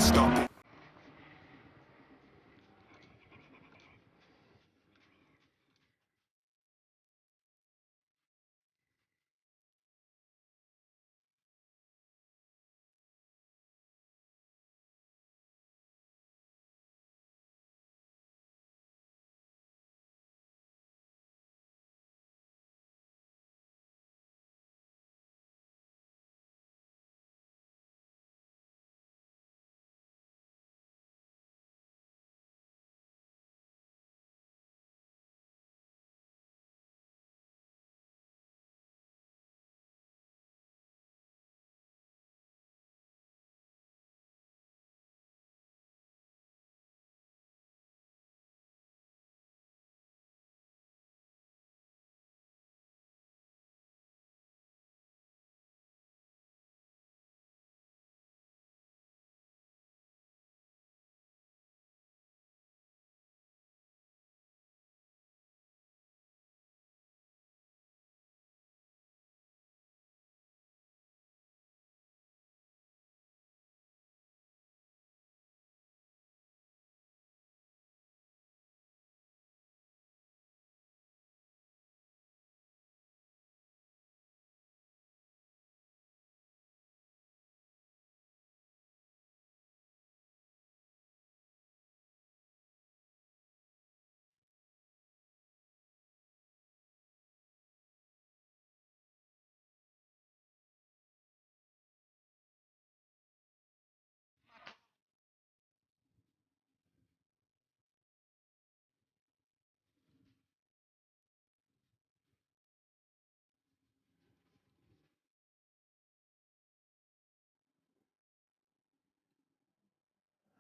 stop.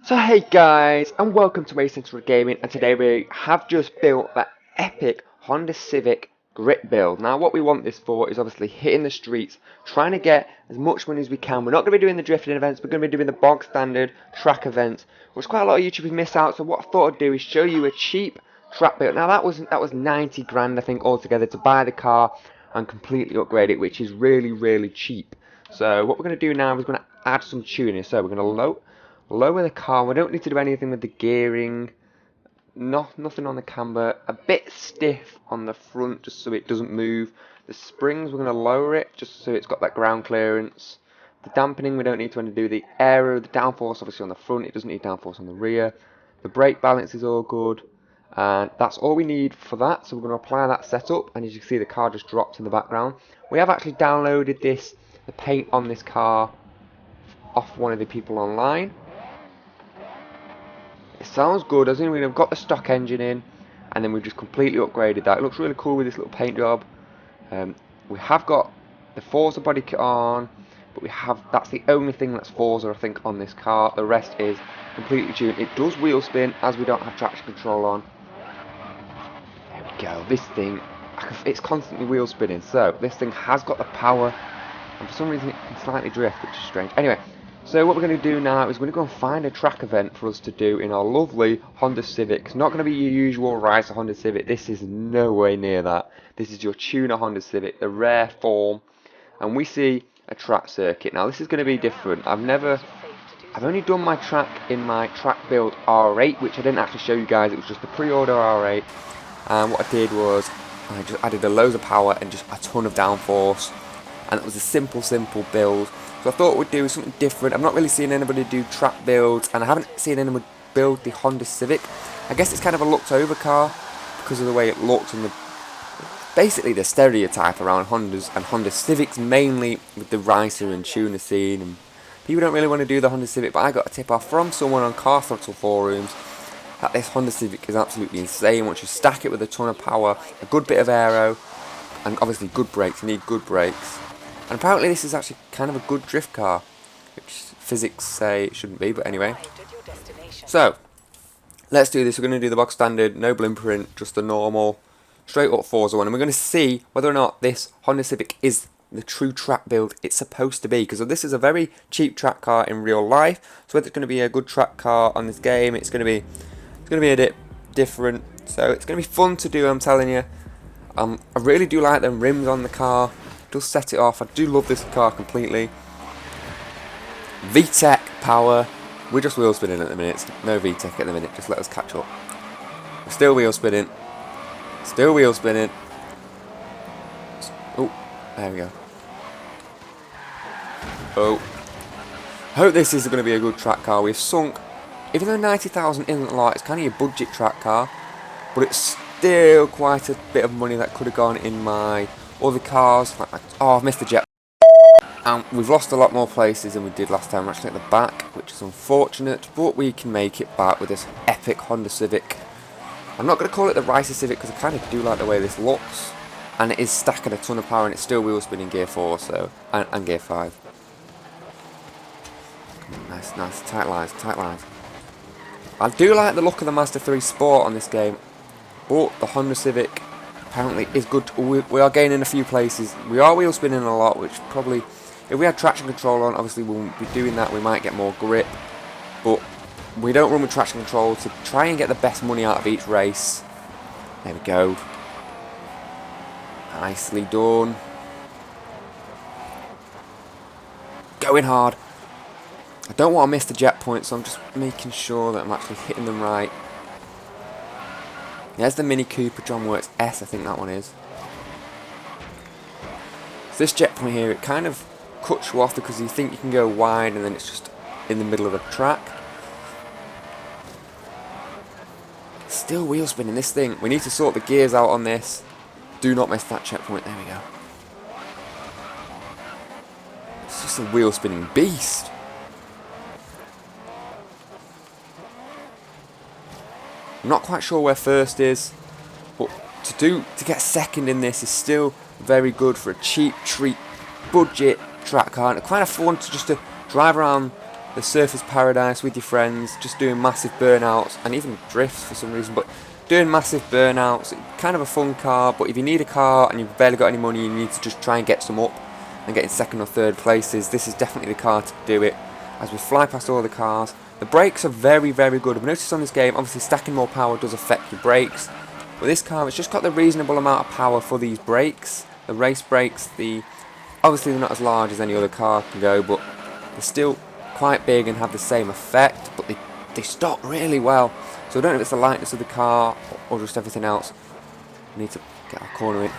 So hey guys, and welcome to racetrack Gaming, and today we have just built that epic Honda Civic grip build. Now what we want this for is obviously hitting the streets, trying to get as much money as we can. We're not going to be doing the drifting events, we're going to be doing the bog standard track events, which quite a lot of YouTubers miss out. So what I thought I'd do is show you a cheap track build. Now that was 90 grand I think altogether to buy the car and completely upgrade it, which is really cheap. So what we're going to do now is we're going to add some tuning. So we're going to lower the car. We don't need to do anything with the gearing. Nothing on the camber. A bit stiff on the front just so it doesn't move. The springs, we're going to lower it just so it's got that ground clearance. The dampening, we don't need to do. The aero, the downforce obviously on the front. It doesn't need downforce on the rear. The brake balance is all good. And that's all we need for that. So we're going to apply that setup. And as you can see, the car just drops in the background. We have actually downloaded the paint on this car off one of the people online. It sounds good, as in we've got the stock engine in, and then we've just completely upgraded that. It looks really cool with this little paint job. We have got the Forza body kit on, but that's the only thing that's Forza I think on this car. The rest is completely tuned. It does wheel spin as we don't have traction control on. There we go. This thing, it's constantly wheel spinning, so this thing has got the power, and for some reason it can slightly drift, which is strange. Anyway. So what we're going to do now is we're going to go and find a track event for us to do in our lovely Honda Civic. It's not going to be your usual racer Honda Civic. This is nowhere near that. This is your tuner Honda Civic, the rare form. And we see a track circuit. Now this is going to be different. I've only done my track in my track build R8, which I didn't actually show you guys. It was just the pre-order R8. And what I did was I just added a loads of power and just a ton of downforce. And it was a simple build. So I thought we'd do something different. I've not really seen anybody do track builds, and I haven't seen anyone build the Honda Civic. I guess it's kind of a looked over car because of the way it looks and basically the stereotype around Hondas and Honda Civics, mainly with the racer and tuner scene. And people don't really want to do the Honda Civic, but I got a tip off from someone on Car Throttle forums that this Honda Civic is absolutely insane. Once you stack it with a ton of power, a good bit of aero, and obviously good brakes. You need good brakes. And apparently this is actually kind of a good drift car, which physics say it shouldn't be, but anyway. So, let's do this. We're going to do the box standard, no blueprint, just the normal, straight up Forza one. And we're going to see whether or not this Honda Civic is the true track build it's supposed to be. Because this is a very cheap track car in real life. So whether it's going to be a good track car on this game, it's going to be a bit different. So it's going to be fun to do, I'm telling you. I really do like them rims on the car. Does set it off. I do love this car completely. VTEC power. We're just wheel spinning at the minute. No VTEC at the minute. Just let us catch up. We're still wheel spinning. Still wheel spinning. Oh, there we go. Oh. I hope this is going to be a good track car. We've sunk, even though 90,000 isn't a lot, it's kind of your budget track car, but it's still quite a bit of money that could have gone in my other cars. Oh, I've missed the jet. And we've lost a lot more places than we did last time. We're actually at the back, which is unfortunate, but we can make it back with this epic Honda Civic. I'm not going to call it the Racer Civic because I kind of do like the way this looks, and it is stacking a ton of power, and it's still wheel spinning gear 4, so and gear 5. Nice, nice, tight lines, tight lines. I do like the look of the Mazda 3 Sport on this game, but the Honda Civic apparently is good. We are gaining a few places. We are wheel spinning a lot, which probably, if we had traction control on, obviously we won't be doing that. We might get more grip, but we don't run with traction control to try and get the best money out of each race. There we go. Nicely done. Going hard. I don't want to miss the jet point, so I'm just making sure that I'm actually hitting them right. There's the Mini Cooper John Works S, I think that one is. So this jet point here, it kind of cuts you off because you think you can go wide and then it's just in the middle of a track. Still wheel spinning this thing. We need to sort the gears out on this. Do not miss that checkpoint. There we go. It's just a wheel spinning beast. I'm not quite sure where first is, but to get second in this is still very good for a cheap treat budget track car. And kind of fun to drive around the surface paradise with your friends, just doing massive burnouts and even drifts for some reason, but doing massive burnouts. Kind of a fun car, but if you need a car and you've barely got any money, you need to just try and get some up and get in second or third places. This is definitely the car to do it. As we fly past all the cars, the brakes are very, very good. I've noticed on this game, obviously stacking more power does affect your brakes, but this car, it's just got the reasonable amount of power for these brakes. The race brakes, obviously they're not as large as any other car can go, but they're still quite big and have the same effect, but they stop really well. So I don't know if it's the lightness of the car or just everything else. We need to get our corner in.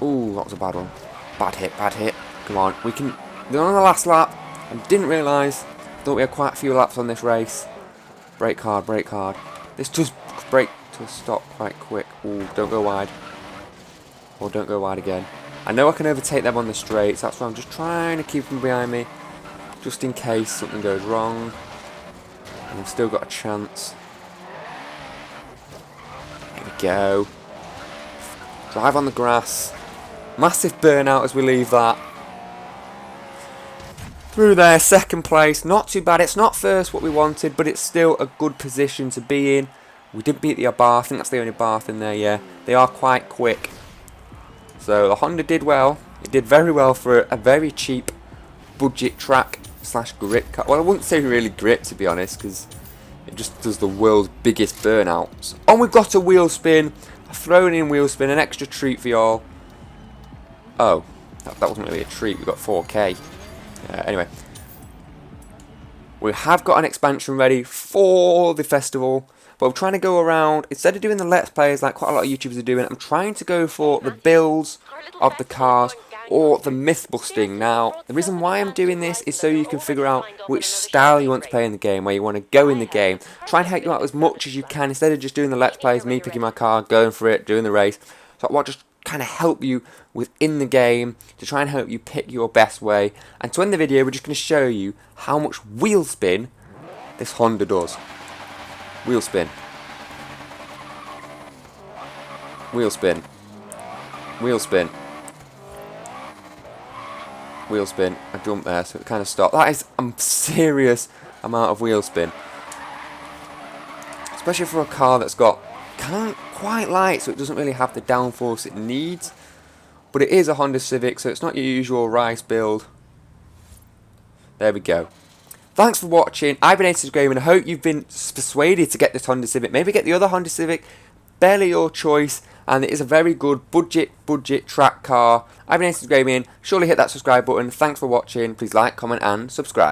Ooh, that was a bad one. Bad hit, bad hit. Come on, we can. We're on the last lap. I didn't realise. Thought we had quite a few laps on this race. Brake hard, brake hard. This does brake to a stop quite quick. Ooh, don't go wide. Or don't go wide again. I know I can overtake them on the straights. That's why I'm just trying to keep them behind me, just in case something goes wrong. And I've still got a chance. There we go. Drive on the grass. Massive burnout as we leave that. Through there, second place. Not too bad. It's not first what we wanted, but it's still a good position to be in. We did beat the Abarth. I think that's the only Barth in there, yeah. They are quite quick. So the Honda did well. It did very well for a very cheap budget track / grip car. Well, I wouldn't say really grip, to be honest, because it just does the world's biggest burnouts. And we've got a wheel spin. I've thrown in wheel spin, an extra treat for y'all. Oh, that wasn't really a treat. We got 4K. Anyway, we have got an expansion ready for the festival, but I'm trying to go around, instead of doing the Let's Plays like quite a lot of YouTubers are doing, I'm trying to go for the builds of the cars or the myth busting. Now, the reason why I'm doing this is so you can figure out which style you want to play in the game, where you want to go in the game. Try and help you out as much as you can, instead of just doing the Let's Plays, me picking my car, going for it, doing the race. So I want to just kind of help you within the game to try and help you pick your best way. And to end the video, we're just going to show you how much wheel spin this Honda does. Wheel spin. Wheel spin. Wheel spin. Wheel spin. I jumped there, so it kind of stopped. That is a serious amount of wheel spin. Especially for a car that's got quite light, so it doesn't really have the downforce it needs. But it is a Honda Civic, so it's not your usual rice build. There we go. Thanks for watching. I've been Aces Gaming, and I hope you've been persuaded to get this Honda Civic. Maybe get the other Honda Civic. Barely your choice, and it is a very good budget track car. I've been Aces Gaming. Surely hit that subscribe button. Thanks for watching. Please like, comment, and subscribe.